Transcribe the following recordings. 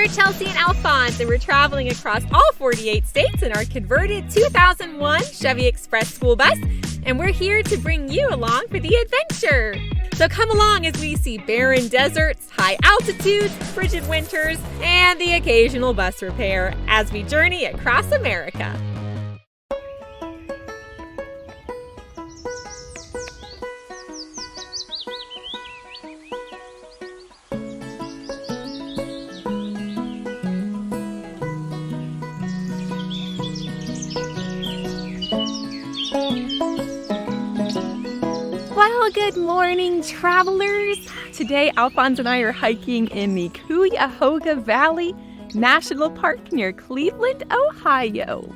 We're Chelsey and Alphonse, and we're traveling across all 48 states in our converted 2001 Chevy Express school bus, and we're here to bring you along for the adventure. So come along as we see barren deserts, high altitudes, frigid winters, and the occasional bus repair as we journey across America. Well, good morning, travelers. Today, Alphonse and I are hiking in the Cuyahoga Valley National Park near Cleveland, Ohio.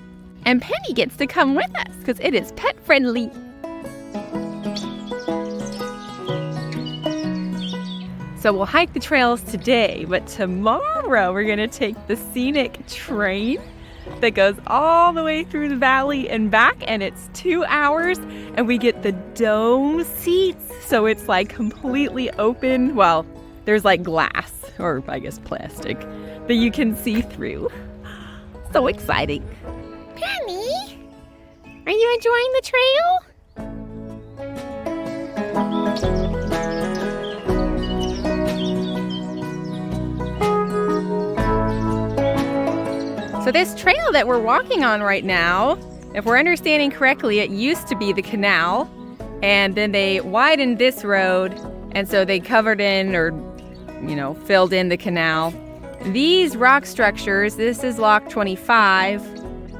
And Penny gets to come with us because it is pet friendly. So we'll hike the trails today, but tomorrow we're going to take the scenic train that goes all the way through the valley and back, and it's 2 hours, and we get the dome seats, so it's like completely open. Well, there's like glass, or I guess plastic, that you can see through. So exciting. Penny, are you enjoying the trail? So this trail that we're walking on right now, if we're understanding correctly, it used to be the canal, and then they widened this road, and so they covered in or, filled in the canal. These rock structures, this is Lock 25.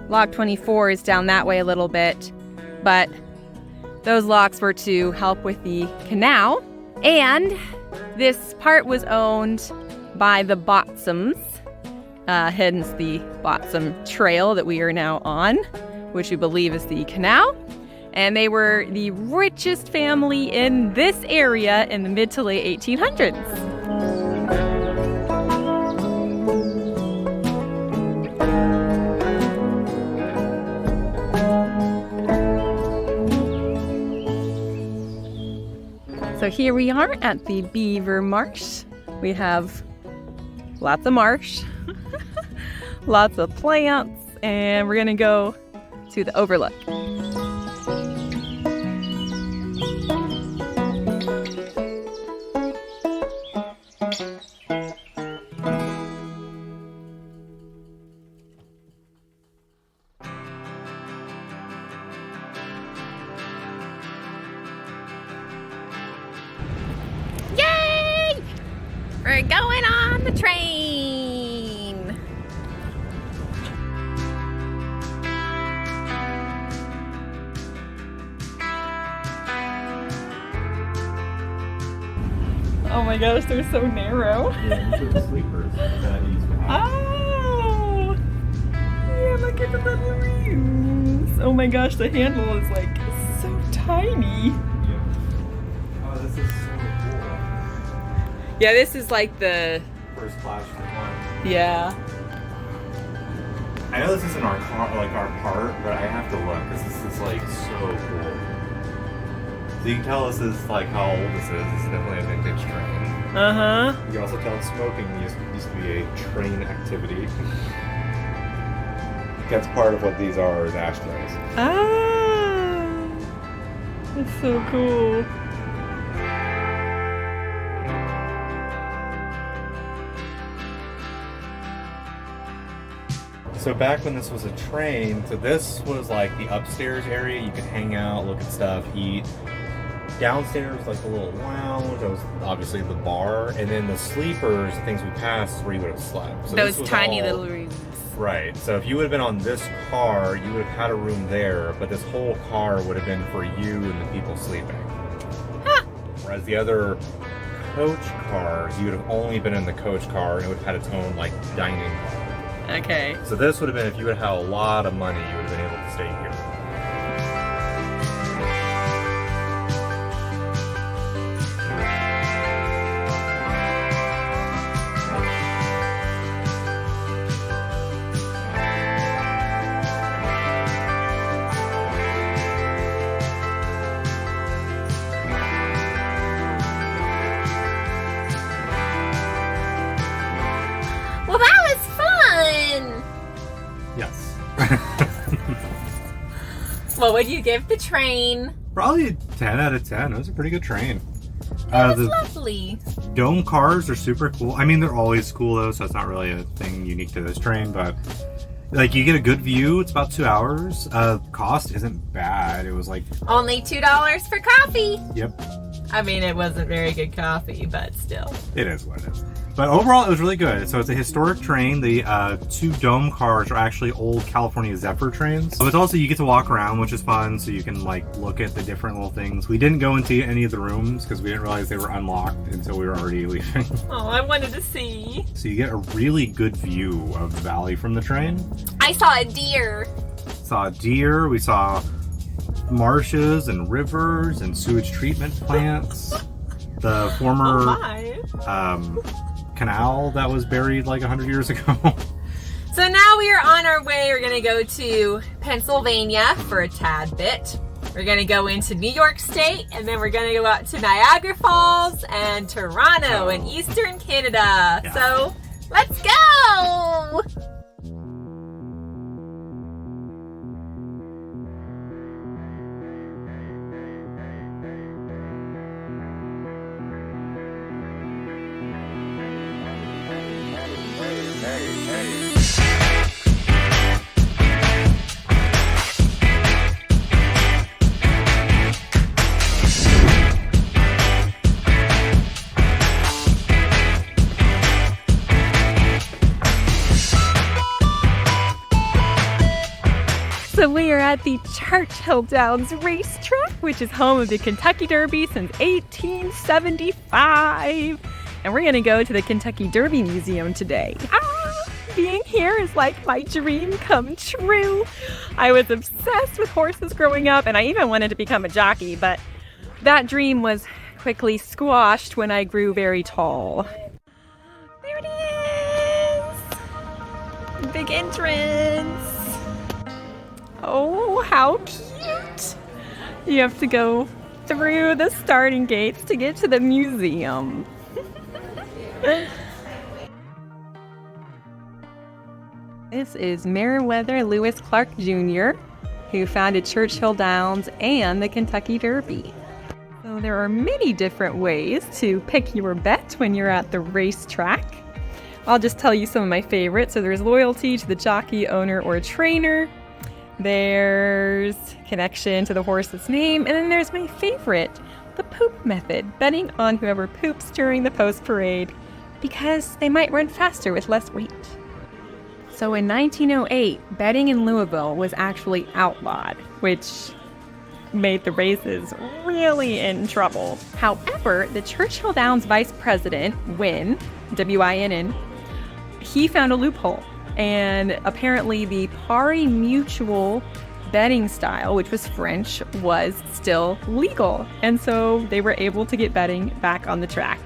Lock 24 is down that way a little bit, but those locks were to help with the canal. And this part was owned by the Botsums. Hence the Botsum Trail that we are now on, which we believe is the canal. And they were the richest family in this area in the mid to late 1800s. So here we are at the Beaver Marsh. We have lots of marsh. Lots of plants, and we're gonna go to the overlook. Yay! We're going on the train! Oh my gosh, they're so narrow. Yeah, these are the sleepers that he's Oh! Yeah, look at the little rooms. Oh my gosh, the handle is like so tiny. Yeah. Oh, this is so cool. Yeah, this is like the... First class one. Yeah. I know this isn't our car, like our part, but I have to look because this is like so cool. So you can tell this is like how old this is. This is definitely a vintage train. Uh-huh. You can also tell smoking used to be a train activity. That's part of what these are, is ashtrays. Ah! That's so cool. So back when this was a train, so this was like the upstairs area. You could hang out, look at stuff, eat. Downstairs, like the little lounge, that was obviously the bar, and then the sleepers, the things we passed, where you would have slept. So those tiny little rooms. Right. So if you would have been on this car, you would have had a room there, but this whole car would have been for you and the people sleeping. Huh. Whereas the other coach cars, you would have only been in the coach car, and it would have had its own like dining car. Okay. So this would have been, if you would have had a lot of money, you would have been able to stay here. Well, that What would you give the train? Probably a 10 out of 10. It was a pretty good train. It was lovely. Dome cars are super cool. I mean, they're always cool though, so it's not really a thing unique to this train, but like you get a good view. It's about 2 hours. Cost isn't bad. It was like only $2 for coffee. Yep. I mean, it wasn't very good coffee, but still. It is what it is. But overall, it was really good. So it's a historic train. The 2 dome cars are actually old California Zephyr trains. So it's also, you get to walk around, which is fun. So you can like look at the different little things. We didn't go into any of the rooms because we didn't realize they were unlocked until we were already leaving. Oh, I wanted to see. So you get a really good view of the valley from the train. I saw a deer. Saw a deer. We saw marshes and rivers and sewage treatment plants. The former canal that was buried like 100 years ago. So now we are on our way. We're gonna go to Pennsylvania for a tad bit. We're gonna go into New York State, and then we're gonna go out to Niagara Falls and Toronto in Eastern Canada. Yeah. So let's go! So we are at the Churchill Downs racetrack, which is home of the Kentucky Derby since 1875. And we're gonna go to the Kentucky Derby Museum today. Being here is like my dream come true. I was obsessed with horses growing up, and I even wanted to become a jockey, but that dream was quickly squashed when I grew very tall. There it is! Big entrance! Oh, how cute! You have to go through the starting gates to get to the museum. This is Meriwether Lewis Clark Jr., who founded Churchill Downs and the Kentucky Derby. So there are many different ways to pick your bet when you're at the racetrack. I'll just tell you some of my favorites. So there's loyalty to the jockey, owner, or trainer. There's connection to the horse's name. And then there's my favorite, the poop method, betting on whoever poops during the post parade because they might run faster with less weight. So in 1908, betting in Louisville was actually outlawed, which made the races really in trouble. However, the Churchill Downs vice president, Wynn, W-I-N-N, he found a loophole. And apparently the pari mutuel betting style, which was French, was still legal. And so they were able to get betting back on the track.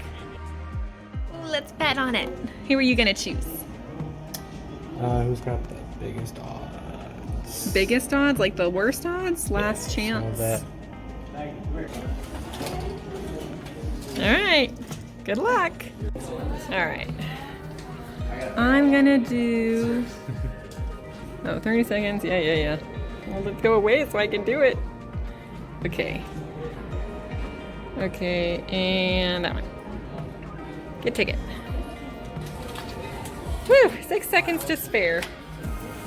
Let's bet on it. Who are you going to choose? Who's got the biggest odds? Biggest odds? Like the worst odds? Last chance. All right. Good luck. All right. I'm gonna do... Oh, 30 seconds. Yeah. Well, let's go away so I can do it. Okay, and that one. Get ticket. Whew, 6 seconds to spare.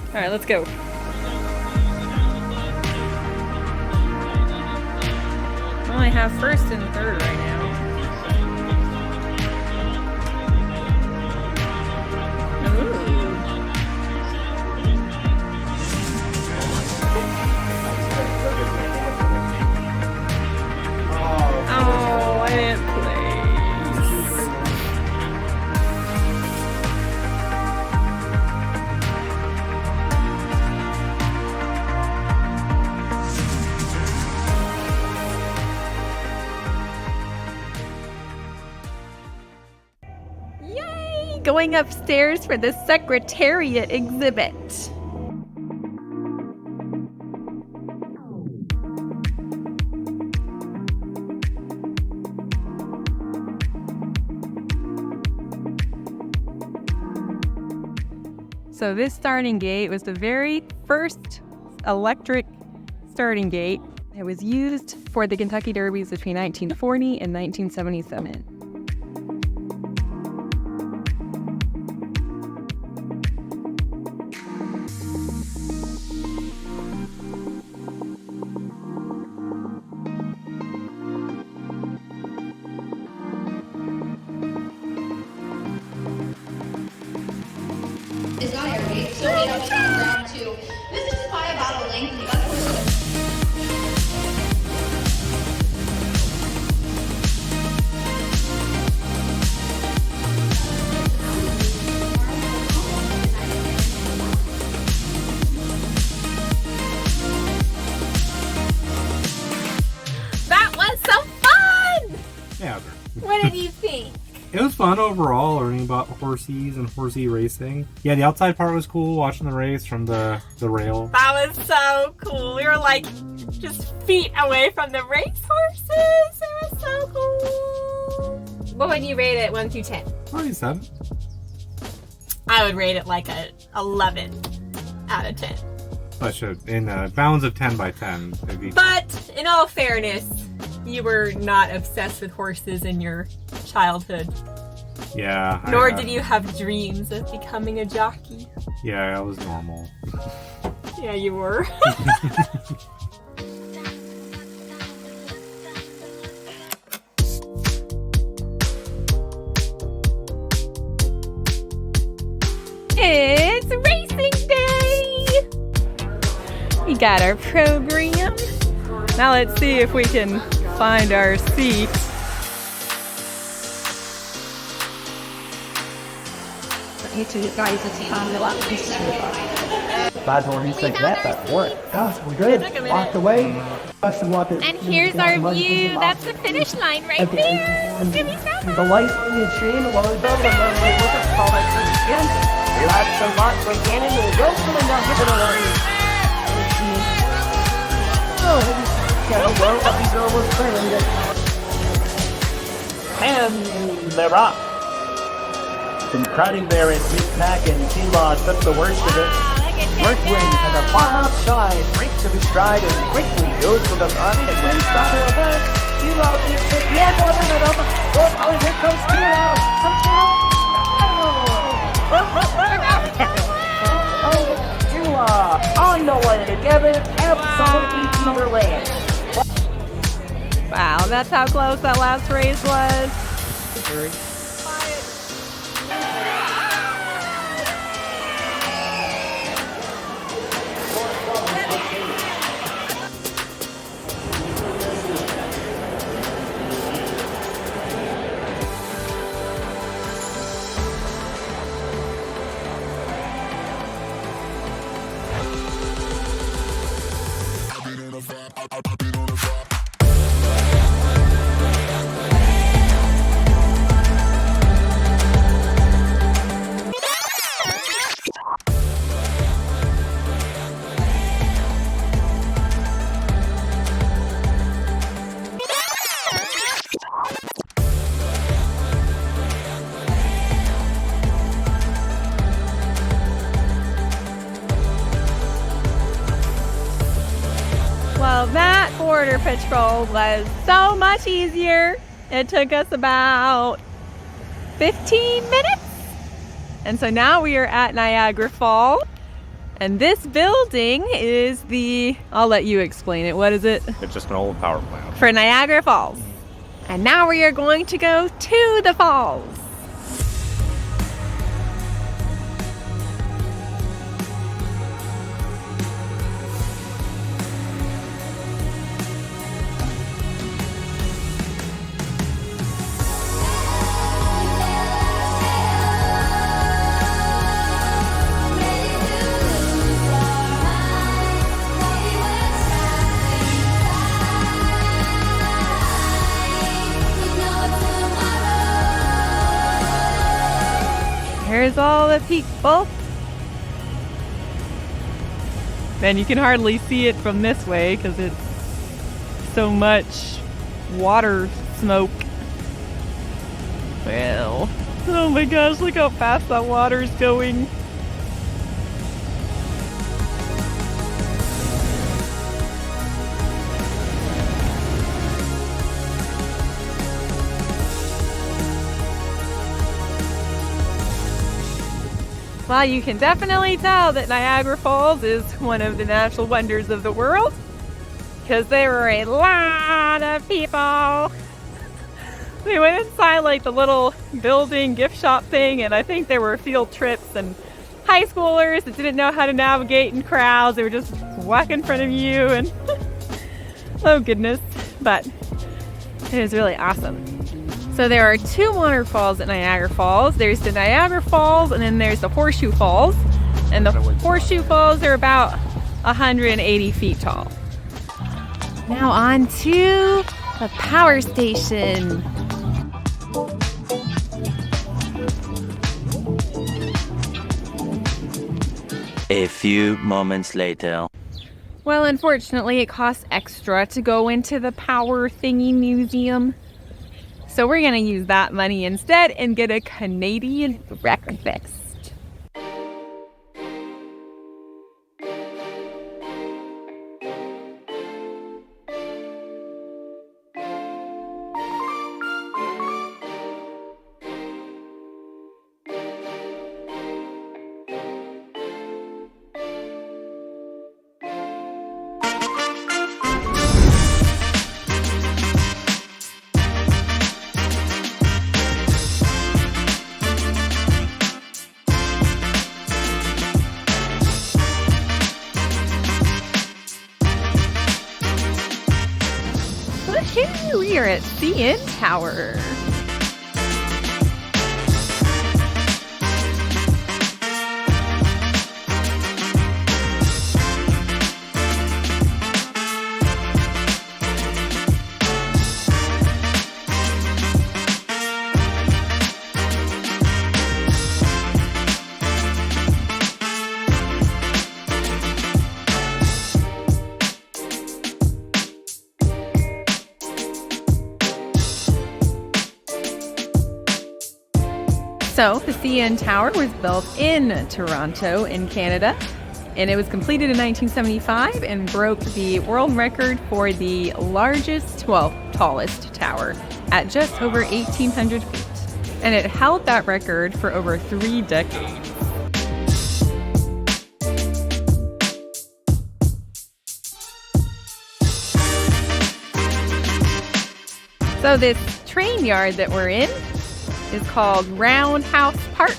All right, let's go. I only have first and third right now. Oh, I didn't place. Yay! Going upstairs for the Secretariat exhibit. So this starting gate was the very first electric starting gate. It was used for the Kentucky Derbies between 1940 and 1977. It's not air so we have to on the ground too. This is probably about a length. That was so fun! Yeah. What did you think? It was fun overall, learning about horsies and horsey racing. Yeah, the outside part was cool, watching the race from the rail. That was so cool. We were like just feet away from the racehorses. It was so cool. What would you rate it 1 through 10? Probably 7. I would rate it like a 11 out of 10. I should, in bounds of 10 by 10. Maybe. But in all fairness, you were not obsessed with horses in your childhood. Yeah. Nor did you have dreams of becoming a jockey. Yeah, I was normal. Yeah, you were. It's racing day! We got our program. Now let's see if we can find our seat. You two guys, it's time to lap this Bad horn, he's like that worked. Gosh, we're good. Walked away. And here's our view. That's the finish line right there. It's gonna be so fun. The light on the train, while we're done, and then we look at all that again. Relax and lock right in, and we'll go from the down, give it a line. Oh, well, up these girls was playing. And they're off. Been crowding there in mid-pack, and T-Law took the worst of it. Mercury has a far outside, breaks to his stride, and quickly goes to the front, and then stops to the left. T-Law gets it, yeah, wasn't it up? Oh, here comes T-Law. Oh, T-Law on the way together, absolutely either way. Wow, that's how close that last race was. Well, that border patrol was so much easier. It took us about 15 minutes. And so now we are at Niagara Falls. And this building is I'll let you explain it. What is it? It's just an old power plant. For Niagara Falls. And now we are going to go to the falls. Here's all the people. Man, you can hardly see it from this way because it's so much water smoke. Well, oh my gosh, look how fast that water's going. Well, you can definitely tell that Niagara Falls is one of the natural wonders of the world, because there were a lot of people. We went inside like the little building gift shop thing, and I think there were field trips and high schoolers that didn't know how to navigate in crowds. They were just walk in front of you and oh goodness, but it is really awesome. So there are two waterfalls at Niagara Falls. There's the Niagara Falls and then there's the Horseshoe Falls. And the Horseshoe Falls are about 180 feet tall. Now on to the power station. A few moments later. Well, unfortunately, it costs extra to go into the power thingy museum. So we're gonna use that money instead and get a Canadian breakfast. We are at CN Tower. So, the CN Tower was built in Toronto, in Canada, and it was completed in 1975 and broke the world record for the largest, well, tallest tower at just over 1,800 feet. And it held that record for over 3 decades. So this train yard that we're in is called Roundhouse Park,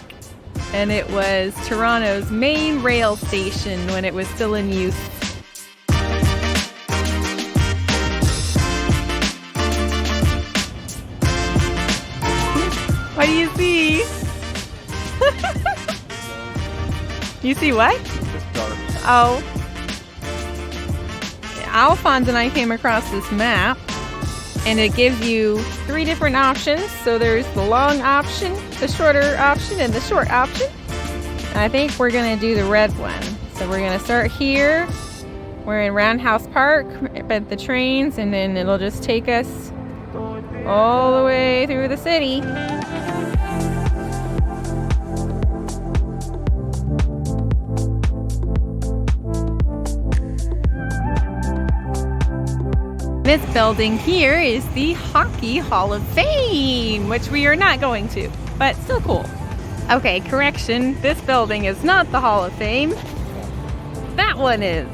and it was Toronto's main rail station when it was still in use. What do you see? You see what? It's dark. Oh. Alphonse and I came across this map, and it gives you 3 different options. So there's the long option, the shorter option, and the short option. And I think we're gonna do the red one. So we're gonna start here. We're in Roundhouse Park at the trains, and then it'll just take us all the way through the city. This building here is the Hockey Hall of Fame, which we are not going to, but still cool. Okay, correction, this building is not the Hall of Fame. That one is.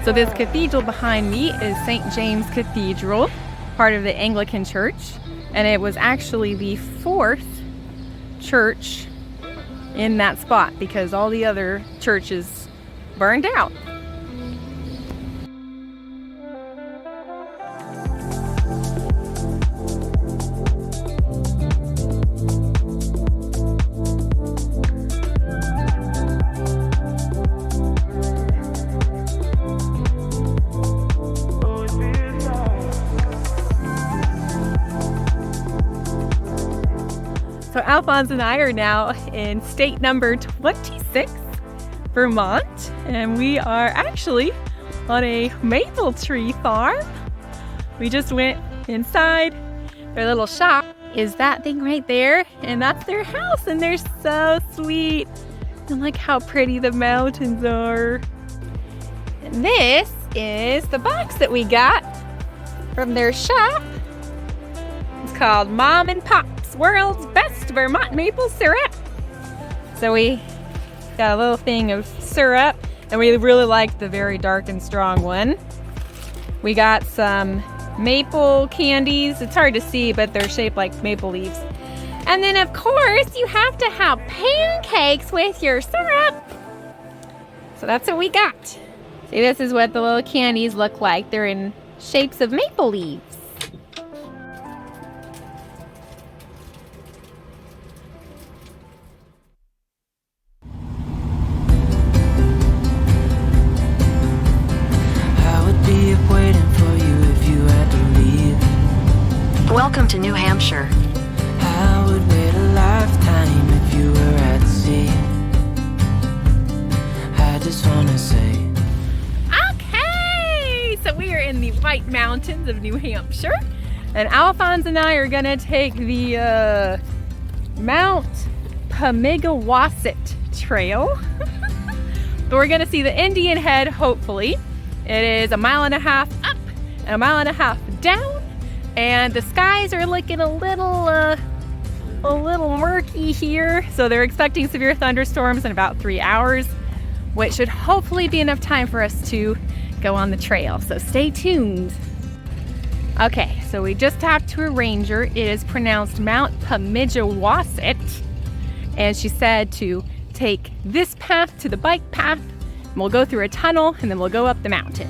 So this cathedral behind me is St. James Cathedral, part of the Anglican Church, and it was actually the 4th church in that spot because all the other churches burned out. So Alphonse and I are now in state number 26, Vermont. and we are actually on a maple tree farm. We just went inside. Their little shop is that thing right there, and that's their house, and they're so sweet. And look how pretty the mountains are. And this is the box that we got from their shop. It's called Mom and Pop's World's Best Vermont Maple Syrup. So we got a little thing of syrup, and we really like the very dark and strong one. We got some maple candies. It's hard to see, but they're shaped like maple leaves. And then of course you have to have pancakes with your syrup. So that's what we got. See, this is what the little candies look like. They're in shapes of maple leaves. Welcome to New Hampshire. I would wait a lifetime if you were at sea. I just wanna say. Okay, so we are in the White Mountains of New Hampshire, and Alphonse and I are gonna take the Mount Pemigewasset Trail. But we're gonna see the Indian Head, hopefully. It is 1.5 miles up and 1.5 miles down. And the skies are looking a little murky here. So they're expecting severe thunderstorms in about 3 hours, which should hopefully be enough time for us to go on the trail. So stay tuned. Okay, so we just talked to a ranger. It is pronounced Mount Pemigewasset. And she said to take this path to the bike path. And we'll go through a tunnel and then we'll go up the mountain.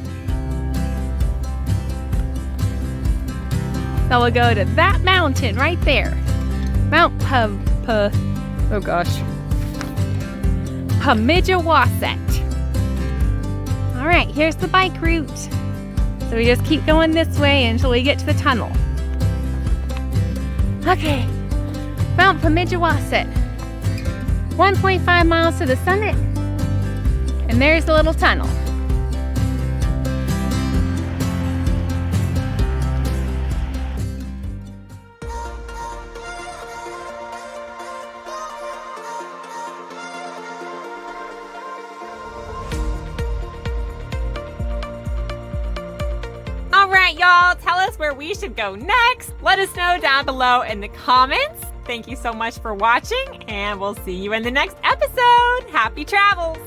So we'll go to that mountain right there. Mount Pemigewasset. All right, here's the bike route. So we just keep going this way until we get to the tunnel. Okay, Mount Pemigewasset. 1.5 miles to the summit. And there's the little tunnel. Alright, y'all, tell us where we should go next. Let us know down below in the comments. Thank you so much for watching, and we'll see you in the next episode. Happy travels!